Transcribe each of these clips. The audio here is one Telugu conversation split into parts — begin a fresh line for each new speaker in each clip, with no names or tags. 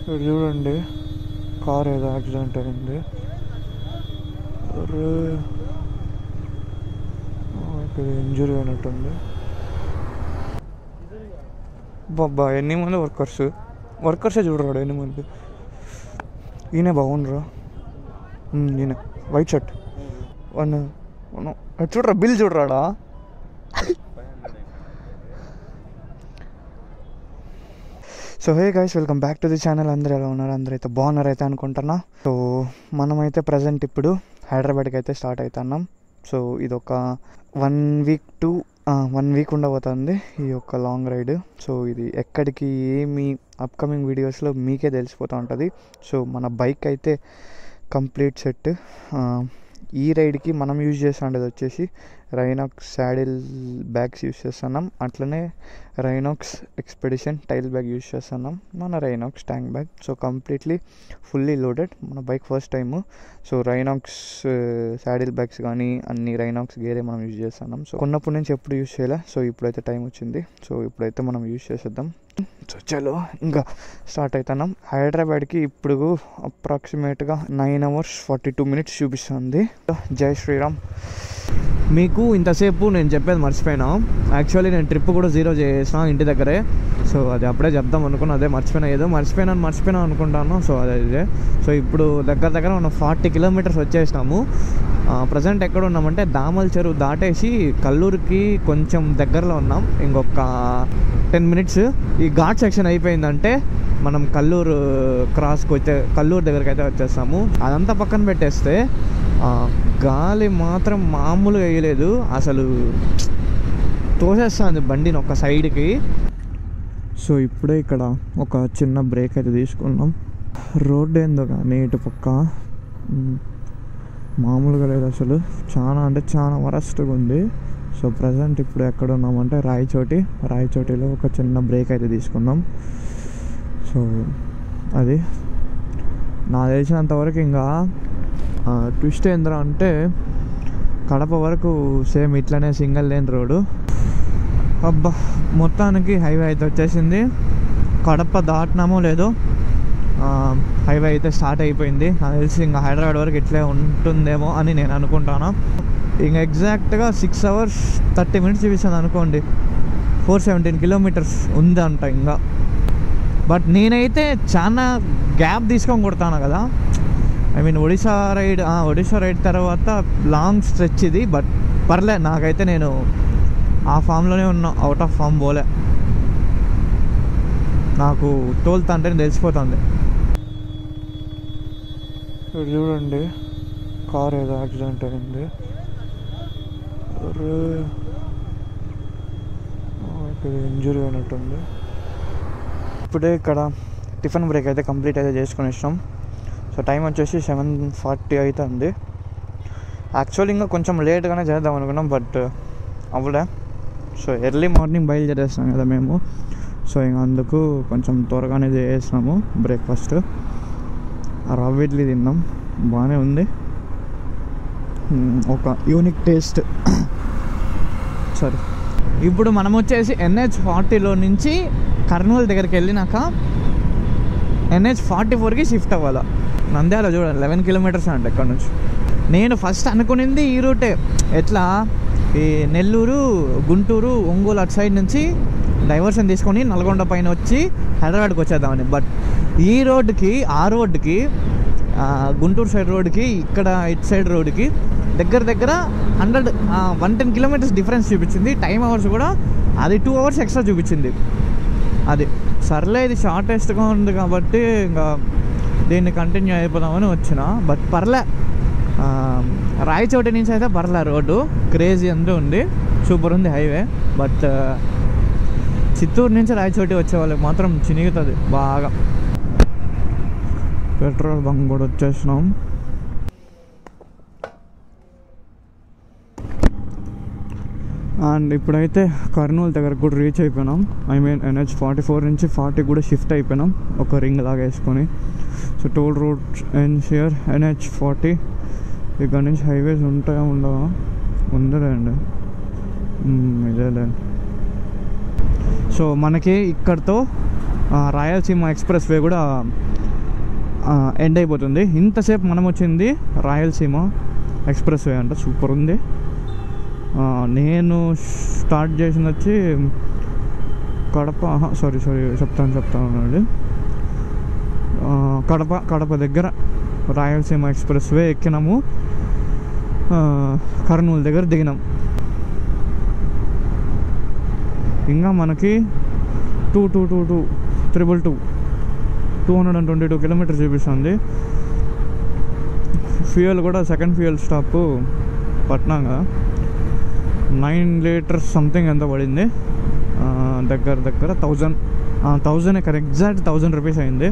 ఇక్కడ చూడండి, కార్ ఏదో యాక్సిడెంట్ అయింది. ఇక్కడ ఇంజురీ అయినట్టుంది. బాబా ఎన్ని మంది వర్కర్సే చూడరాడు ఎన్ని మంది. ఈయన బాగుండ్రా, ఈయన వైట్ షర్ట్ చూడరా, బిల్ చూడరాడా. So hey guys, welcome back to the channel. అందరూ ఎలా ఉన్నారు? అందరూ అయితే బాగున్నారు అయితే అనుకుంటున్నా. సో మనమైతే ప్రజెంట్ ఇప్పుడు హైదరాబాద్కి అయితే స్టార్ట్ అవుతున్నాం. సో ఇది ఒక 1 వీక్ ఉండబోతుంది ఈ యొక్క లాంగ్ రైడ్. సో ఇది ఎక్కడికి ఏమి అప్కమింగ్ వీడియోస్లో మీకే తెలిసిపోతూ ఉంటుంది. సో మన బైక్ అయితే కంప్లీట్ సెట్. ఈ రైడ్కి మనం యూజ్ చేస్తుండేది వచ్చేసి రైనాక్స్ శాడిల్ బ్యాగ్స్ యూజ్ చేస్తున్నాం. అట్లనే Rynox expedition tail bag use చేస్తున్నాం, మన Rynox tank bag. So completely fully loaded మన bike first time. So Rynox saddle bags కానీ అన్ని రైనాక్స్ గేరే మనం యూజ్ చేస్తున్నాం. సో కొన్నప్పటి నుంచి ఎప్పుడు యూజ్ చేయలే. సో ఇప్పుడైతే టైం వచ్చింది. సో ఇప్పుడైతే మనం యూజ్ చేసేద్దాం. సో చలో ఇంకా స్టార్ట్ అవుతున్నాం. హైదరాబాద్కి ఇప్పుడు అప్రాక్సిమేట్గా 9 hours 42 minutes చూపిస్తుంది. జై శ్రీరామ్.
మీకు ఇంతసేపు నేను చెప్పేది మర్చిపోయినా. యాక్చువల్లీ నేను ట్రిప్ కూడా 0 చేసిన ఇంటి దగ్గరే. సో అది అప్పుడే చెప్దాం అనుకున్నా, అదే మర్చిపోయినా అనుకుంటాను. సో అదే సో ఇప్పుడు దగ్గర మనం 40 kilometers వచ్చేసినాము. ప్రజెంట్ ఎక్కడ ఉన్నామంటే దామల్ చెరువు దాటేసి కల్లూరుకి కొంచెం దగ్గరలో ఉన్నాం. ఇంకొక 10 minutes ఈ ఘాట్ సెక్షన్ అయిపోయిందంటే మనం కల్లూరు దగ్గరికి అయితే వచ్చేస్తాము. అదంతా పక్కన పెట్టేస్తే గాలి మాత్రం మామూలుగా వేయలేదు, అసలు తోసేస్తుంది బండిని ఒక సైడ్కి. సో ఇప్పుడే ఇక్కడ ఒక చిన్న బ్రేక్ అయితే తీసుకున్నాం. రోడ్డు ఏందో కానీ ఇటు పక్క మామూలుగా లేదు, అసలు చాలా వరస్ట్గా ఉంది. సో ప్రజెంట్ ఇప్పుడు ఎక్కడ ఉన్నామంటే రాయచోటిలో ఒక చిన్న బ్రేక్ అయితే తీసుకున్నాం. సో అది నాకు తెలిసినంతవరకు ఇంకా ట్విస్ట్ ఏంద్రా అంటే కడప వరకు సేమ్ ఇట్లనే సింగిల్ లేన్ రోడ్డు. అబ్బా మొత్తానికి హైవే అయితే వచ్చేసింది. కడప దాటినామో లేదో హైవే అయితే స్టార్ట్ అయిపోయింది. నాకు తెలిసి ఇంకా హైదరాబాద్ వరకు ఇట్లే ఉంటుందేమో అని నేను అనుకుంటాను. ఇంకా ఎగ్జాక్ట్గా 6 hours 30 minutes చూపిస్తుంది అనుకోండి. 417 kilometers ఉంది అంట ఇంకా. బట్ నేనైతే చాలా గ్యాప్ తీసుకొని కొడతాను కదా. ఐ మీన్ ఒడిశా రైడ్ తర్వాత లాంగ్ స్ట్రెచ్ ఇది. బట్ పర్లే, నాకైతే నేను ఆ ఫామ్లోనే ఉన్నా, అవుట్ ఆఫ్ ఫామ్ పోలే. నాకు తోలుతా అంటే తెలిసిపోతుంది.
ఇక్కడ చూడండి, కార్ ఏదో యాక్సిడెంట్ అయింది. ఇక్కడ ఇంజురీ అయినట్టుంది. ఇప్పుడే ఇక్కడ టిఫిన్ బ్రేక్ అయితే కంప్లీట్ అయితే చేసుకుని ఇష్టం. సో టైం వచ్చేసి 7:40 అవుతుంది. యాక్చువల్లీ ఇంకా కొంచెం లేట్గానే చేద్దాం అనుకున్నాం, బట్ అవ్వలే. సో ఎర్లీ మార్నింగ్ బయలుదేరేస్తున్నాం కదా మేము. సో ఇంకా అందుకు కొంచెం త్వరగానే చేసేసినాము బ్రేక్ఫాస్ట్. రవ్వ ఇడ్లీ తిన్నాం, బాగానే ఉంది, ఒక యూనిక్ టేస్ట్. సరే ఇప్పుడు మనం వచ్చేసి NH40లో నుంచి కర్నూలు దగ్గరికి వెళ్ళినాక NH44కి షిఫ్ట్ అవ్వాలి. నంద్యాల చూడండి 11 kilometers అంట ఇక్కడ నుంచి. నేను ఫస్ట్ అనుకునింది ఈ రూటే, ఎట్లా ఈ నెల్లూరు, గుంటూరు, ఒంగోలు అటు సైడ్ నుంచి డైవర్షన్ తీసుకొని నల్గొండ పైన వచ్చి హైదరాబాద్కి వచ్చేద్దామని. బట్ ఈ రోడ్డుకి ఆ రోడ్డుకి గుంటూరు సైడ్ రోడ్డుకి ఇక్కడ ఇటు సైడ్ రోడ్డుకి దగ్గర 110 kilometers డిఫరెన్స్ చూపించింది. టైం అవర్స్ కూడా అది 2 hours ఎక్స్ట్రా చూపించింది. అది సర్లే, ఇది షార్టెస్ట్గా ఉంది కాబట్టి ఇంకా దీన్ని కంటిన్యూ అయిపోదామని వచ్చిన. బట్ పర్లే, రాయచోటి నుంచి అయితే పర్లే, రోడ్డు క్రేజీ అంతా ఉంది, సూపర్ ఉంది హైవే. బట్ చిత్తూరు నుంచి రాయచోటి వచ్చే వాళ్ళకి మాత్రం చినిగుతుంది బాగా. పెట్రోల్ బంక్ కూడా వచ్చేసినాం. అండ్ ఇప్పుడైతే కర్నూలు దగ్గర కూడా రీచ్ అయిపోయినాం. ఐ మీన్ NH44 నుంచి 40 కూడా షిఫ్ట్ అయిపోయినాం, ఒక రింగ్ లాగా వేసుకొని. So toll road ends here NH40. ఇక్కడ నుంచి హైవేస్ ఉంటాయా ఉండవా? ఉందిలేండి, ఇదేలేండి. సో మనకి ఇక్కడతో రాయలసీమ ఎక్స్ప్రెస్ వే కూడా
ఎండ్ అయిపోతుంది. ఇంతసేపు మనం వచ్చింది రాయలసీమ ఎక్స్ప్రెస్ వే అంట, సూపర్ ఉంది. నేను స్టార్ట్ చేసింది వచ్చి కడప, సారీ చెప్తాను కడప దగ్గర రాయలసీమ ఎక్స్ప్రెస్ వే ఎక్కినాము, కర్నూలు దగ్గర దిగినాం. ఇంకా మనకి 222 కిలోమీటర్స్ చూపిస్తుంది. ఫ్యూయల్ కూడా సెకండ్ ఫ్యూయల్ స్టాప్ పట్నాగా 9 లీటర్స్ సంథింగ్ ఎంత పడింది, దగ్గర 1000 ఎగ్జాక్ట్ 1000 రూపీస్ అయింది.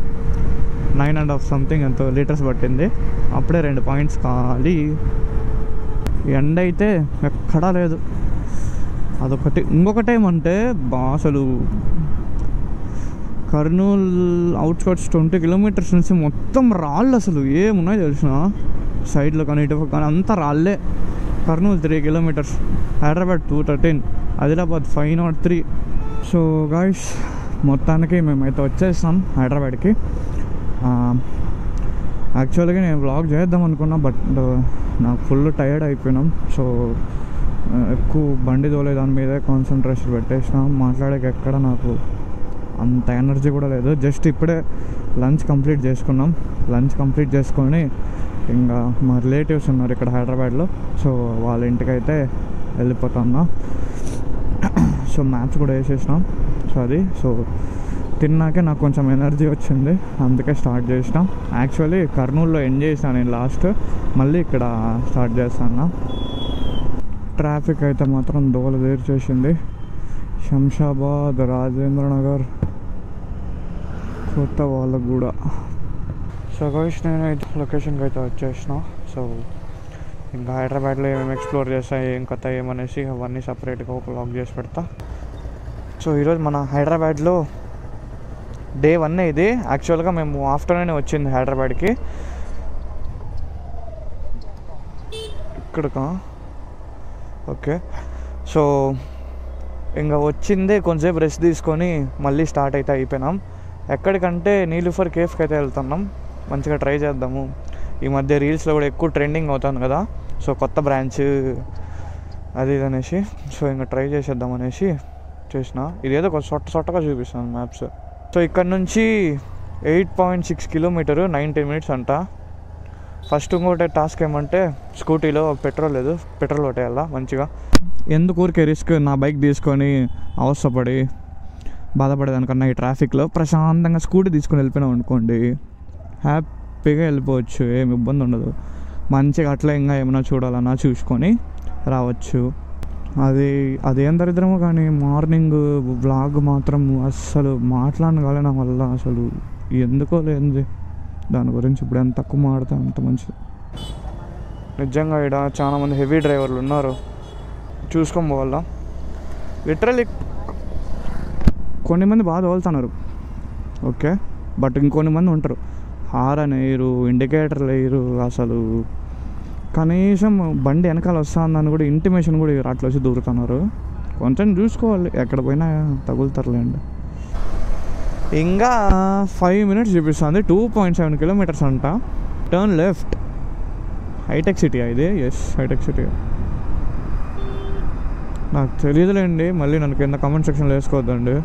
9.5 సంథింగ్ ఎంతో లీటర్స్ పట్టింది. అప్పుడే 2 పాయింట్స్ ఖాళీ. ఎండ అయితే ఎక్కడా లేదు, అదొకటి. ఇంకొకటి ఏమంటే అసలు కర్నూలు అవుట్స్కట్స్ 20 కిలోమీటర్స్ నుంచి మొత్తం రాళ్ళు, అసలు ఏమున్నాయి తెలిసిన సైడ్లో కానీ ఇటు కానీ అంతా రాళ్ళే. Kurnool 3 kilometres, Hyderabad 213, Adilabad 503. So guys, మొత్తానికి మేమైతే వచ్చేసాం హైదరాబాద్కి. యాక్చువల్గా నేను వ్లాగ్ చేద్దాం అనుకున్నా, బట్ నాకు ఫుల్ టైర్డ్ అయిపోయినాం. సో ఎక్కువ బండి తోలే దాని మీదే కాన్సన్ట్రేషన్ పెట్టేసినాం. మాట్లాడక ఎక్కడ నాకు అంత ఎనర్జీ కూడా లేదు. జస్ట్ ఇప్పుడే లంచ్ కంప్లీట్ చేసుకున్నాం. లంచ్ కంప్లీట్ చేసుకొని ఇంకా మా రిలేటివ్స్ ఉన్నారు ఇక్కడ హైదరాబాద్లో, సో వాళ్ళ ఇంటికైతే వెళ్ళిపోతున్నా. సో మ్యాప్స్ కూడా వేసేసినాం. సో తిన్నాకే నాకు కొంచెం ఎనర్జీ వచ్చింది, అందుకే స్టార్ట్ చేసినాం. యాక్చువల్లీ కర్నూలులో ఎండ్ చేసాను నేను లాస్ట్, మళ్ళీ ఇక్కడ స్టార్ట్ చేస్తాను. ట్రాఫిక్ అయితే మాత్రం దోల తీర్చేసింది. శంషాబాద్, రాజేంద్రనగర్, కొత్త వాళ్ళకు కూడా. సో గైస్, నేనైతే లొకేషన్కి అయితే వచ్చేసిన. సో ఇంకా హైదరాబాద్లో ఏమేమి ఎక్స్ప్లోర్ చేస్తాయి, ఏం కథ ఏమనేసి అవన్నీ సపరేట్గా ఒక వ్లాగ్ చేసి పెడతా. సో ఈరోజు మన హైదరాబాద్లో డే 1 ఇది. యాక్చువల్గా మేము ఆఫ్టర్నూన్ వచ్చింది హైదరాబాద్కి. ఇక్కడికా ఓకే. సో ఇంకా వచ్చిందే కొంచెంసేపు రెస్ట్ తీసుకొని మళ్ళీ స్టార్ట్ అయితే అయిపోయినాం. ఎక్కడికంటే నీలూఫర్ కేఫ్కి అయితే వెళ్తున్నాం. మంచిగా ట్రై చేద్దాము. ఈ మధ్య రీల్స్లో కూడా ఎక్కువ ట్రెండింగ్ అవుతుంది కదా, సో కొత్త బ్రాంచ్ అది ఇది అనేసి. సో ఇంకా ట్రై చేసేద్దాం అనేసి చేసిన. ఇదేదో కొంచెం సొట్టగా చూపిస్తాను మ్యాప్స్. సో ఇక్కడ నుంచి 8.6 కిలోమీటర్, 19 మినిట్స్ అంట. ఫస్ట్ ఇంకోటి టాస్క్ ఏమంటే స్కూటీలో పెట్రోల్ లేదు, పెట్రోల్ కొట్టేయాలా మంచిగా. ఎందుకు ఊరికే రిస్క్ నా బైక్ తీసుకొని అవసరపడి బాధపడేదానికన్నా ఈ ట్రాఫిక్లో ప్రశాంతంగా స్కూటీ తీసుకొని వెళ్ళిపోయినాం అనుకోండి, హ్యాపీగా వెళ్ళిపోవచ్చు, ఏమి ఇబ్బంది ఉండదు. మంచిగా అట్లా ఇంకా ఏమైనా చూడాలన్నా చూసుకొని రావచ్చు. అదేం దరిద్రమో కానీ మార్నింగ్ వ్లాగ్ మాత్రం అస్సలు మాట్లాడగలిగిన వల్ల అసలు ఎందుకో లేనిది దాని గురించి ఇప్పుడు ఎంత తక్కువ మాడితే అంత మంచిది. నిజంగా ఇక్కడ చాలామంది హెవీ డ్రైవర్లు ఉన్నారు, చూసుకొని పోవాలా. లిటరల్లీ కొన్ని మంది బాగా తోలుతున్నారు ఓకే, బట్ ఇంకొన్ని మంది ఉంటారు హారన్ వేయరు, ఇండికేటర్లు వేయరు, అసలు కనీసం బండి వెనకాల వస్తుందని కూడా ఇంటిమేషన్ కూడా అట్లా వచ్చి దూరుతున్నారు. కొంచెం చూసుకోవాలి, ఎక్కడ పోయినా తగులుతారులేండి. ఇంకా 5 మినిట్స్ చూపిస్తుంది, 2.7 కిలోమీటర్స్ అంట. Turn left. హైటెక్ సిటీ ఇది, ఎస్ హైటెక్ సిటీ. నాకు తెలియదులేండి, మళ్ళీ నన్ను కింద కామెంట్ సెక్షన్లో వేసుకోవద్దండి.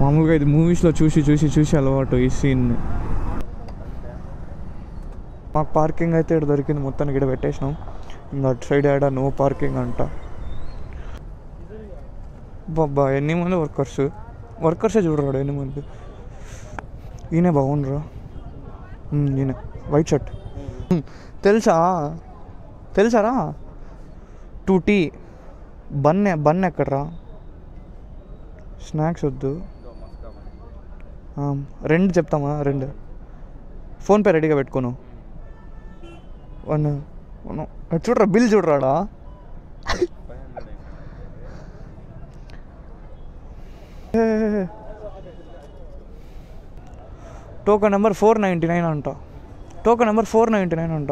మామూలుగా ఇది మూవీస్లో చూసి అలవాటు ఈ సీన్ని. మాకు పార్కింగ్ అయితే ఇక్కడ దొరికింది, మొత్తానికి ఇక్కడ పెట్టేసినాం. ఇంకా అటు సైడ్ ఆడ నో పార్కింగ్ అంట. బాబా ఎన్ని మంది వర్కర్సే చూడరాడు ఎన్ని మంది. ఈయన బాగుండ్రా, ఈయన వైట్ షర్ట్ తెలుసారా 2T. బన్ ఎక్కడరా? స్నాక్స్ వద్దు, 2 చెప్తామా, 2. ఫోన్పే రెడీగా పెట్టుకోను. 1 చూడరా, బిల్ చూడరాడా. టోకెన్ నెంబర్ 499 అంట. టోకెన్ నెంబర్ 499 అంట.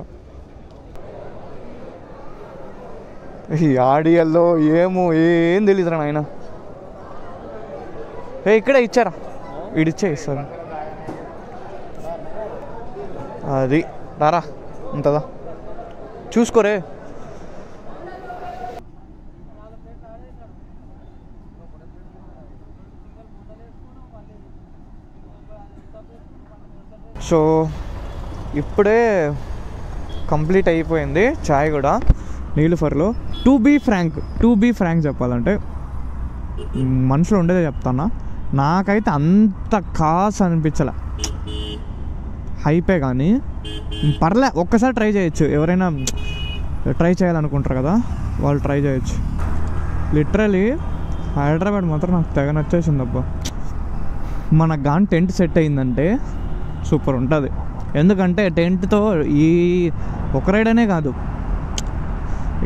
ఈ ఆడియల్లో ఏం తెలియదురా నాయన. ఇక్కడే ఇచ్చారా, ఇడిచ్చే ఇస్తారు.
అది రారా ఉంటుందా చూసుకోరే. సో ఇప్పుడే కంప్లీట్ అయిపోయింది చాయ్ కూడా నీలుఫర్లో. టు బీ ఫ్రాంక్ చెప్పాలంటే మనుషులు ఉండేదే చెప్తానా, నాకైతే అంత కాస్ అనిపించలే. హైపే కానీ పర్లే, ఒక్కసారి ట్రై చేయొచ్చు. ఎవరైనా ట్రై చేయాలనుకుంటారు కదా వాళ్ళు ట్రై చేయొచ్చు. లిటరలీ హైదరాబాద్ మాత్రం నాకు తెగ నచ్చేసింది అబ్బా. మనకు కానీ టెంట్ సెట్ అయిందంటే సూపర్ ఉంటుంది. ఎందుకంటే టెంట్తో ఈ ఒక రైడ్ అనే కాదు,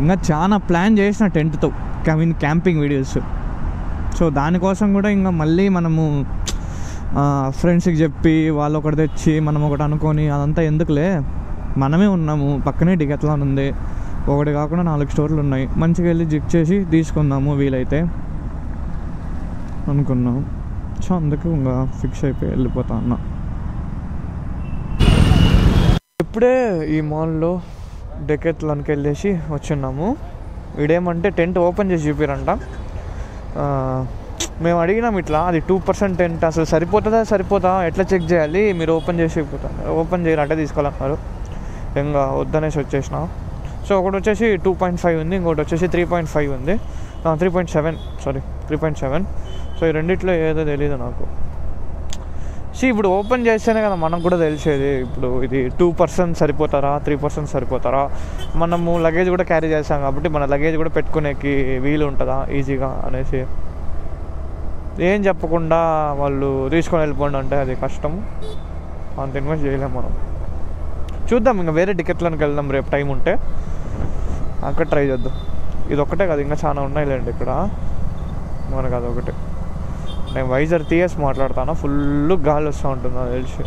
ఇంకా చాలా ప్లాన్ చేసిన టెంట్తో క్యాంపింగ్ వీడియోస్. సో దానికోసం కూడా ఇంకా మళ్ళీ మనము ఫ్రెండ్స్కి చెప్పి వాళ్ళు ఒకటి తెచ్చి మనం ఒకటి అనుకొని అదంతా ఎందుకులే, మనమే ఉన్నాము, పక్కనే డికెత్లాన్ ఉంది, ఒకటి కాకుండా 4 స్టోర్లు ఉన్నాయి, మంచిగా వెళ్ళి జిక్ చేసి తీసుకుందాము వీలైతే అనుకున్నాం. సో అందుకు ఇంకా ఫిక్స్ అయిపోయి వెళ్ళిపోతా అన్నా. ఇప్పుడే ఈ మాల్లో డెకెత్లాన్కి వెళ్ళేసి వచ్చిన్నాము. వీడేమంటే టెంట్ ఓపెన్ చేసి చూపిరంట. మేము అడిగినాం ఇట్లా, అది 2% టెంట్ అసలు సరిపోతా ఎట్లా చెక్ చేయాలి, మీరు ఓపెన్ చేయరు అంటే తీసుకోవాలన్నారు. ఇంకా వద్దనేసి వచ్చేసిన. సో ఒకటి వచ్చేసి 2.5 ఉంది, ఇంకోటి వచ్చేసి 3.5 ఉంది, 3.7. సో ఈ రెండిట్లో ఏదో తెలీదు నాకు. ఇప్పుడు ఓపెన్ చేస్తేనే కదా మనకు కూడా తెలిసేది. ఇప్పుడు ఇది 2% సరిపోతారా, 3% సరిపోతారా. మనము లగేజ్ కూడా క్యారీ చేస్తాం కాబట్టి మన లగేజ్ కూడా పెట్టుకునేకి వీలు ఉంటుందా ఈజీగా అనేసి. ఏం చెప్పకుండా వాళ్ళు తీసుకొని వెళ్ళిపోండి అంటే అది కష్టం, అంత ఇన్వెస్ట్ చేయలేము మనం. చూద్దాం, ఇంకా వేరే టికెట్లకు వెళ్దాం రేపు టైం ఉంటే, అక్కడ ట్రై చేద్దాం. ఇది ఒక్కటే కదా, ఇంకా చాలా ఉన్నాయిలేండి ఇక్కడ మనకు. అదొకటి. నేను వైజర్ టీఎస్ మాట్లాడతాను, ఫుల్ గాలి వస్తూ ఉంటుంది నాకు తెలిసి.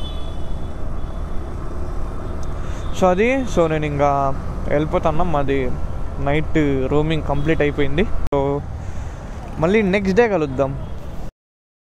సో నేను ఇంకా వెళ్ళిపోతాను. మాది నైట్ రూమింగ్ కంప్లీట్ అయిపోయింది. సో మళ్ళీ నెక్స్ట్ డే కలుద్దాం.